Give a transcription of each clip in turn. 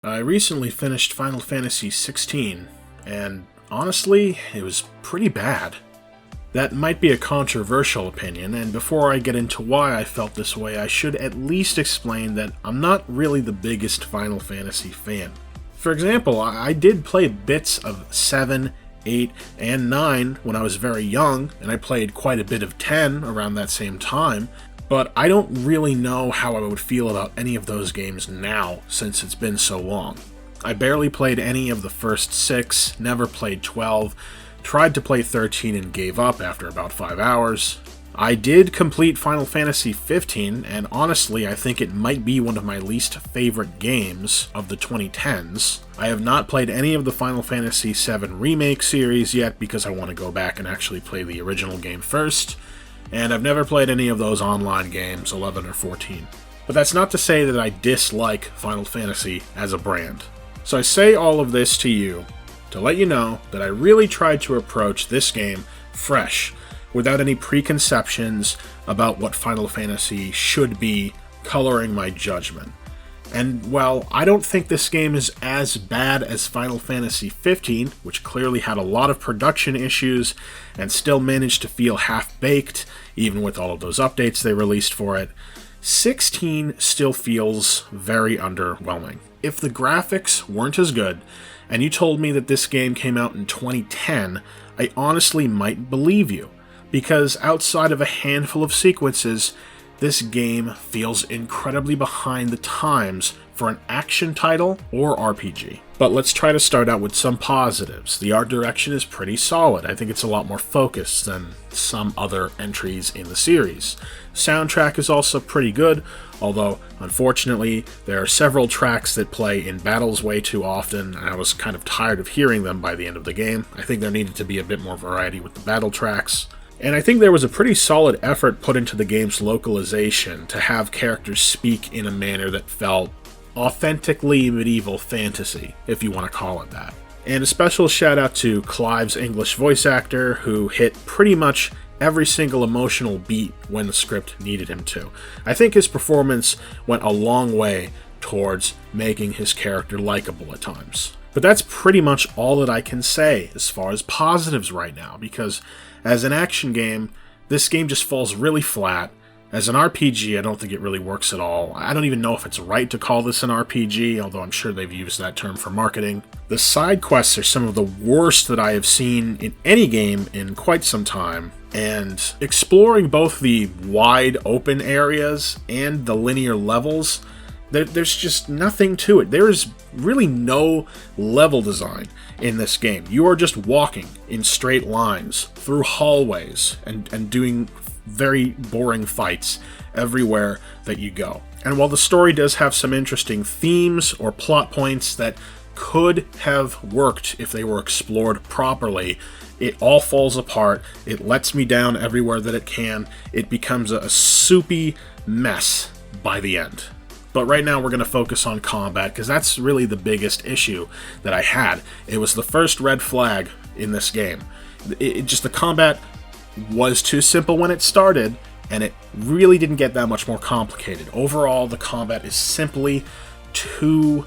I recently finished Final Fantasy XVI, and honestly, it was pretty bad. That might be a controversial opinion, and before I get into why I felt this way, I should at least explain that I'm not really the biggest Final Fantasy fan. For example, I did play bits of 7, 8, and 9 when I was very young, and I played quite a bit of 10 around that same time, but I don't really know how I would feel about any of those games now, since it's been so long. I barely played any of the first 6, never played 12, tried to play 13 and gave up after about 5 hours. I did complete Final Fantasy XV, and honestly I think it might be one of my least favorite games of the 2010s. I have not played any of the Final Fantasy VII Remake series yet because I want to go back and actually play the original game first, and I've never played any of those online games, 11 or 14. But that's not to say that I dislike Final Fantasy as a brand. So I say all of this to you to let you know that I really tried to approach this game fresh, without any preconceptions about what Final Fantasy should be coloring my judgment. And while I don't think this game is as bad as Final Fantasy XV, which clearly had a lot of production issues and still managed to feel half-baked, even with all of those updates they released for it, 16 still feels very underwhelming. If the graphics weren't as good, and you told me that this game came out in 2010, I honestly might believe you, because outside of a handful of sequences, this game feels incredibly behind the times for an action title or RPG. But let's try to start out with some positives. The art direction is pretty solid. I think it's a lot more focused than some other entries in the series. Soundtrack is also pretty good, although unfortunately there are several tracks that play in battles way too often, and I was kind of tired of hearing them by the end of the game. I think there needed to be a bit more variety with the battle tracks. And I think there was a pretty solid effort put into the game's localization to have characters speak in a manner that felt authentically medieval fantasy, if you want to call it that. And a special shout out to Clive's English voice actor, who hit pretty much every single emotional beat when the script needed him to. I think his performance went a long way towards making his character likable at times. But that's pretty much all that I can say as far as positives right now, because as an action game, this game just falls really flat. As an RPG, I don't think it really works at all. I don't even know if it's right to call this an RPG, although I'm sure they've used that term for marketing. The side quests are some of the worst that I have seen in any game in quite some time, and exploring both the wide open areas and the linear levels, there's just nothing to it. There is really no level design in this game. You are just walking in straight lines through hallways and doing very boring fights everywhere that you go. And while the story does have some interesting themes or plot points that could have worked if they were explored properly, it all falls apart. It lets me down everywhere that it can. It becomes a soupy mess by the end. But right now we're going to focus on combat, because that's really the biggest issue that I had. It was the first red flag in this game. The combat was too simple when it started, and it really didn't get that much more complicated. Overall, the combat is simply too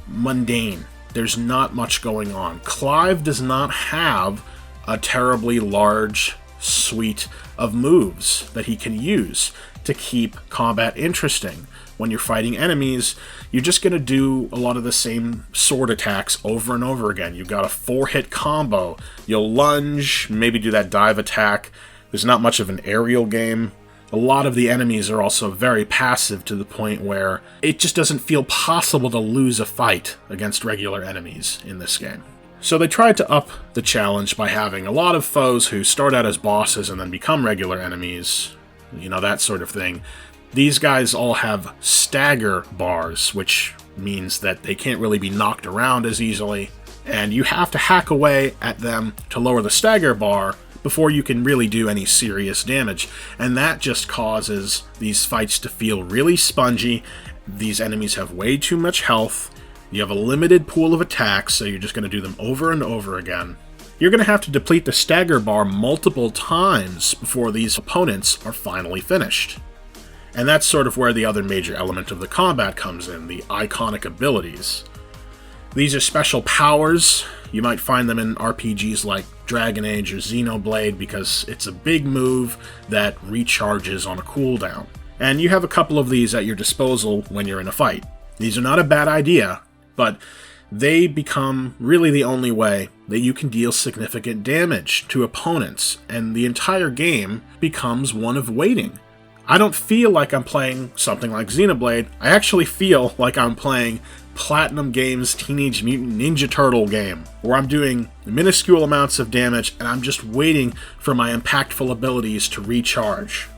mundane. There's not much going on. Clive does not have a terribly large suite of moves that he can use to keep combat interesting. When you're fighting enemies, you're just going to do a lot of the same sword attacks over and over again. You've got a 4-hit combo. You'll lunge, maybe do that dive attack. There's not much of an aerial game. A lot of the enemies are also very passive, to the point where it just doesn't feel possible to lose a fight against regular enemies in this game. So they tried to up the challenge by having a lot of foes who start out as bosses and then become regular enemies, that sort of thing. These guys all have stagger bars, which means that they can't really be knocked around as easily, and you have to hack away at them to lower the stagger bar before you can really do any serious damage, and that just causes these fights to feel really spongy. These enemies have way too much health, you have a limited pool of attacks, so you're just going to do them over and over again. You're going to have to deplete the stagger bar multiple times before these opponents are finally finished. And that's sort of where the other major element of the combat comes in, the iconic abilities. These are special powers. You might find them in RPGs like Dragon Age or Xenoblade because it's a big move that recharges on a cooldown. And you have a couple of these at your disposal when you're in a fight. These are not a bad idea, but they become really the only way that you can deal significant damage to opponents, and the entire game becomes one of waiting. I don't feel like I'm playing something like Xenoblade. I actually feel like I'm playing Platinum Games' Teenage Mutant Ninja Turtle game, where I'm doing minuscule amounts of damage and I'm just waiting for my impactful abilities to recharge.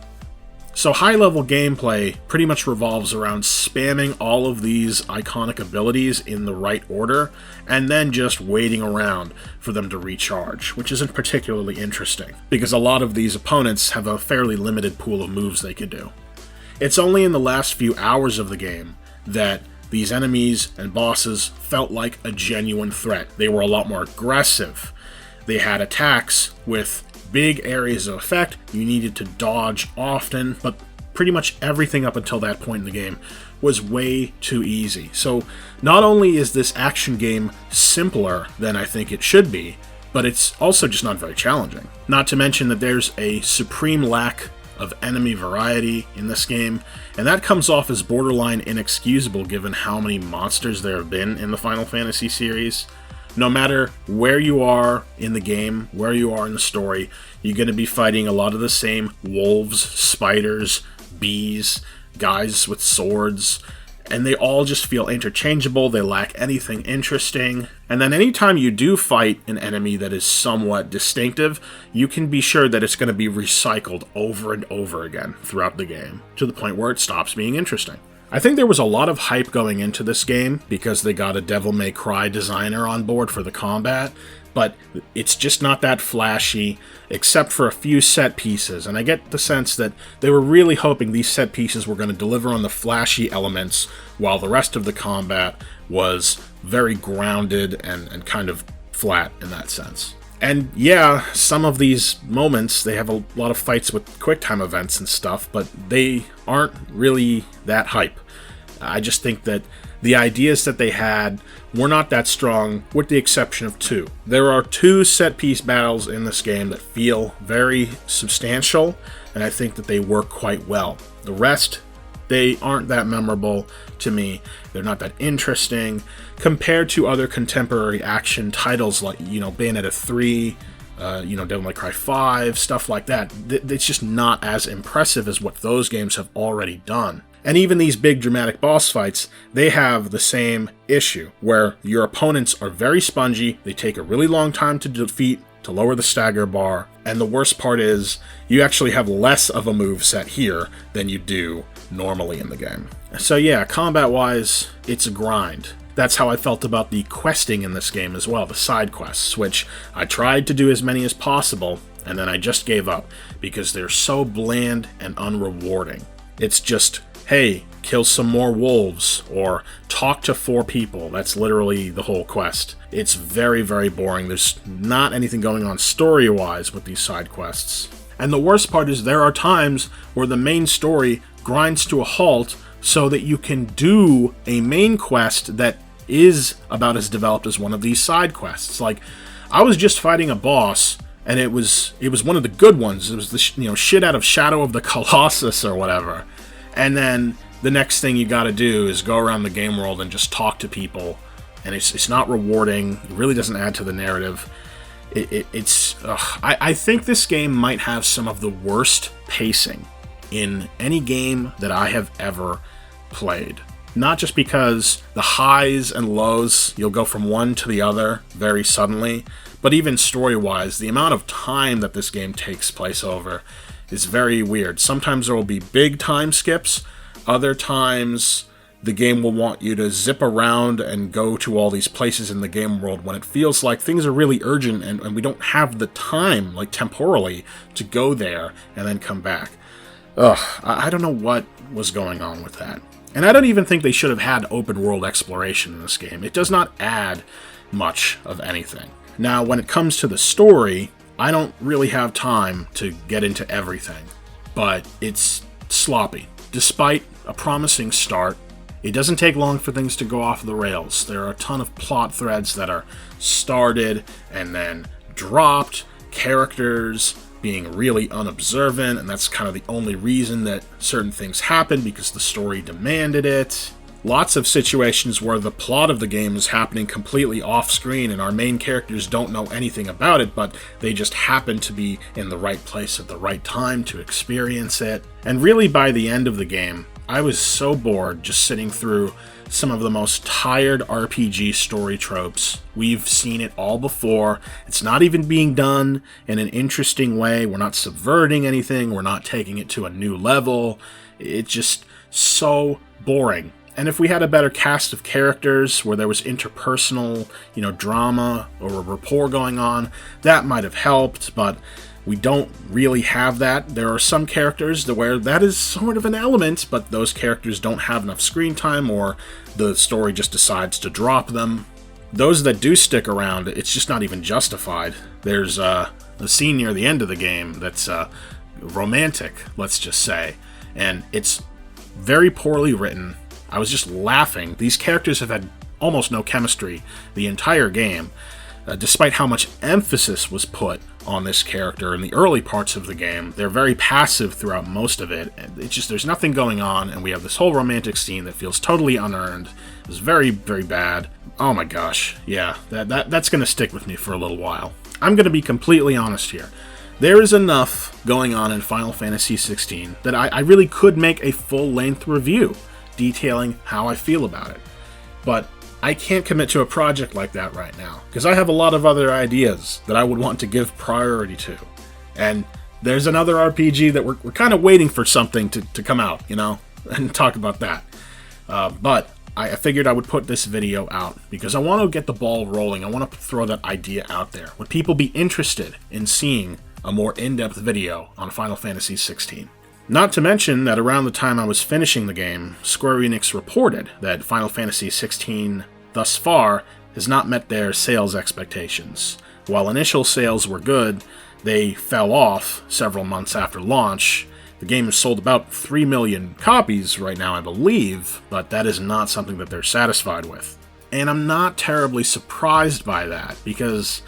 So high-level gameplay pretty much revolves around spamming all of these iconic abilities in the right order, and then just waiting around for them to recharge, which isn't particularly interesting, because a lot of these opponents have a fairly limited pool of moves they can do. It's only in the last few hours of the game that these enemies and bosses felt like a genuine threat. They were a lot more aggressive. They had attacks with big areas of effect. You needed to dodge often, but pretty much everything up until that point in the game was way too easy. So not only is this action game simpler than I think it should be, but it's also just not very challenging. Not to mention that there's a supreme lack of enemy variety in this game, and that comes off as borderline inexcusable given how many monsters there have been in the Final Fantasy series. No matter where you are in the game, where you are in the story, you're going to be fighting a lot of the same wolves, spiders, bees, guys with swords, and they all just feel interchangeable. They lack anything interesting. And then anytime you do fight an enemy that is somewhat distinctive, you can be sure that it's going to be recycled over and over again throughout the game, to the point where it stops being interesting. I think there was a lot of hype going into this game because they got a Devil May Cry designer on board for the combat, but it's just not that flashy, except for a few set pieces, and I get the sense that they were really hoping these set pieces were going to deliver on the flashy elements, while the rest of the combat was very grounded and kind of flat in that sense. And yeah, some of these moments, they have a lot of fights with QuickTime events and stuff, but they aren't really that hype. I just think that the ideas that they had were not that strong, with the exception of two. There are two set-piece battles in this game that feel very substantial, and I think that they work quite well. The rest, they aren't that memorable to me. They're not that interesting compared to other contemporary action titles like, Bayonetta 3, Devil May Cry 5, stuff like that. It's just not as impressive as what those games have already done. And even these big dramatic boss fights, they have the same issue, where your opponents are very spongy, they take a really long time to defeat, to lower the stagger bar, and the worst part is, you actually have less of a move set here than you do normally in the game. So yeah, combat-wise, it's a grind. That's how I felt about the questing in this game as well, the side quests, which I tried to do as many as possible, and then I just gave up, because they're so bland and unrewarding. It's just, hey, kill some more wolves, or talk to 4 people. That's literally the whole quest. It's very, very boring. There's not anything going on story-wise with these side quests. And the worst part is there are times where the main story grinds to a halt so that you can do a main quest that is about as developed as one of these side quests. Like, I was just fighting a boss, and it was one of the good ones. It was the shit out of Shadow of the Colossus or whatever. And then the next thing you gotta do is go around the game world and just talk to people, and it's not rewarding. It really doesn't add to the narrative. I think this game might have some of the worst pacing in any game that I have ever played. Not just because the highs and lows, you'll go from one to the other very suddenly, but even story-wise, the amount of time that this game takes place over is very weird. Sometimes there will be big time skips, other times the game will want you to zip around and go to all these places in the game world when it feels like things are really urgent and we don't have the time, like temporally, to go there and then come back. I don't know what was going on with that. And I don't even think they should have had open world exploration in this game. It does not add much of anything. Now, when it comes to the story, I don't really have time to get into everything, but it's sloppy. Despite a promising start, It doesn't take long for things to go off the rails. There are a ton of plot threads that are started and then dropped, characters being really unobservant, and that's kind of the only reason that certain things happen, because the story demanded it. Lots of situations where the plot of the game is happening completely off-screen and our main characters don't know anything about it, but they just happen to be in the right place at the right time to experience it. And really, by the end of the game, I was so bored just sitting through some of the most tired RPG story tropes. We've seen it all before. It's not even being done in an interesting way. We're not subverting anything. We're not taking it to a new level. It's just so boring. And if we had a better cast of characters where there was interpersonal, drama or a rapport going on, that might have helped, but we don't really have that. There are some characters where that is sort of an element, but those characters don't have enough screen time, or the story just decides to drop them. Those that do stick around, it's just not even justified. There's a scene near the end of the game that's romantic, let's just say, and it's very poorly written. I was just laughing. These characters have had almost no chemistry the entire game, despite how much emphasis was put on this character in the early parts of the game. They're very passive throughout most of it. It's just, there's nothing going on, and we have this whole romantic scene that feels totally unearned. It was very, very bad. Oh my gosh, yeah, that's going to stick with me for a little while. I'm going to be completely honest here. There is enough going on in Final Fantasy XVI that I really could make a full-length review detailing how I feel about it. But I can't commit to a project like that right now, because I have a lot of other ideas that I would want to give priority to. And there's another RPG that we're kind of waiting for something to come out, and talk about that. But I figured I would put this video out because I want to get the ball rolling. I want to throw that idea out there. Would people be interested in seeing a more in-depth video on Final Fantasy XVI? Not to mention that around the time I was finishing the game, Square Enix reported that Final Fantasy XVI thus far has not met their sales expectations. While initial sales were good, they fell off several months after launch. The game has sold about 3 million copies right now, I believe, but that is not something that they're satisfied with. And I'm not terribly surprised by that, because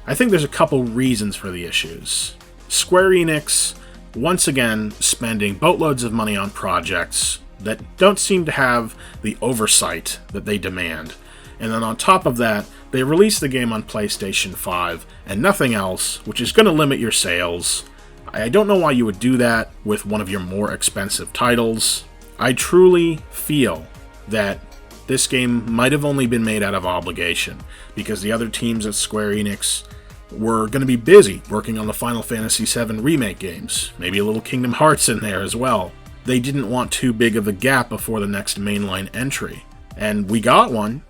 I think there's a couple reasons for the issues. Square Enix, once again, spending boatloads of money on projects that don't seem to have the oversight that they demand. And then on top of that, they release the game on PlayStation 5 and nothing else, which is going to limit your sales. I don't know why you would do that with one of your more expensive titles. I truly feel that this game might have only been made out of obligation, because the other teams at Square Enix were going to be busy working on the Final Fantasy VII Remake games, maybe a little Kingdom Hearts in there as well. They didn't want too big of a gap before the next mainline entry. And we got one,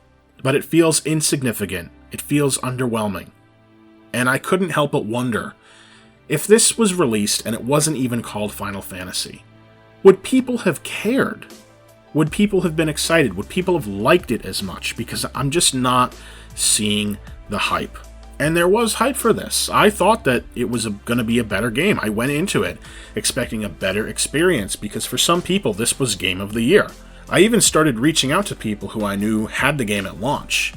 but it feels insignificant. It feels underwhelming. And I couldn't help but wonder, if this was released and it wasn't even called Final Fantasy, would people have cared? Would people have been excited? Would people have liked it as much? Because I'm just not seeing the hype. And there was hype for this. I thought that it was going to be a better game. I went into it expecting a better experience, because for some people this was Game of the Year. I even started reaching out to people who I knew had the game at launch.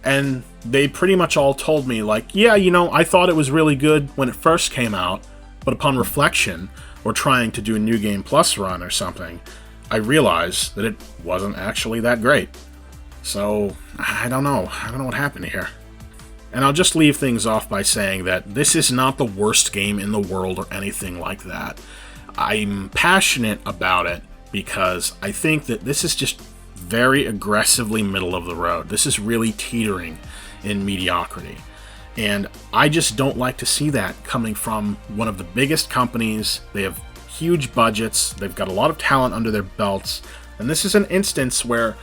And they pretty much all told me, yeah, I thought it was really good when it first came out, but upon reflection, or trying to do a New Game Plus run or something, I realized that it wasn't actually that great. So, I don't know what happened here. And I'll just leave things off by saying that this is not the worst game in the world or anything like that. I'm passionate about it because I think that this is just very aggressively middle of the road. This is really teetering in mediocrity. And I just don't like to see that coming from one of the biggest companies. They have huge budgets, they've got a lot of talent under their belts, and this is an instance where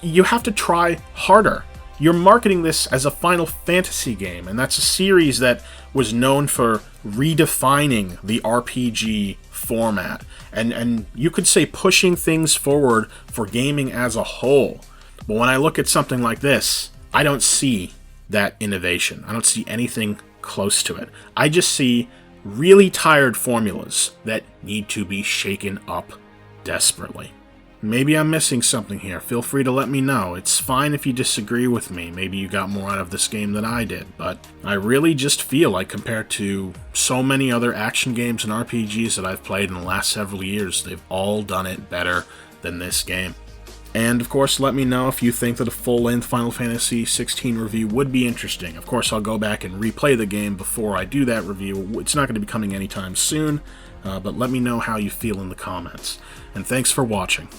you have to try harder. You're marketing this as a Final Fantasy game, and that's a series that was known for redefining the RPG format, and you could say pushing things forward for gaming as a whole. But when I look at something like this, I don't see that innovation. I don't see anything close to it. I just see really tired formulas that need to be shaken up desperately. maybe I'm missing something here. Feel free to let me know. It's fine if you disagree with me. Maybe you got more out of this game than I did. But I really just feel like compared to so many other action games and RPGs that I've played in the last several years, they've all done it better than this game. And of course, let me know if you think that a full-length Final Fantasy XVI review would be interesting. Of course, I'll go back and replay the game before I do that review. It's not going to be coming anytime soon, but let me know how you feel in the comments. And thanks for watching.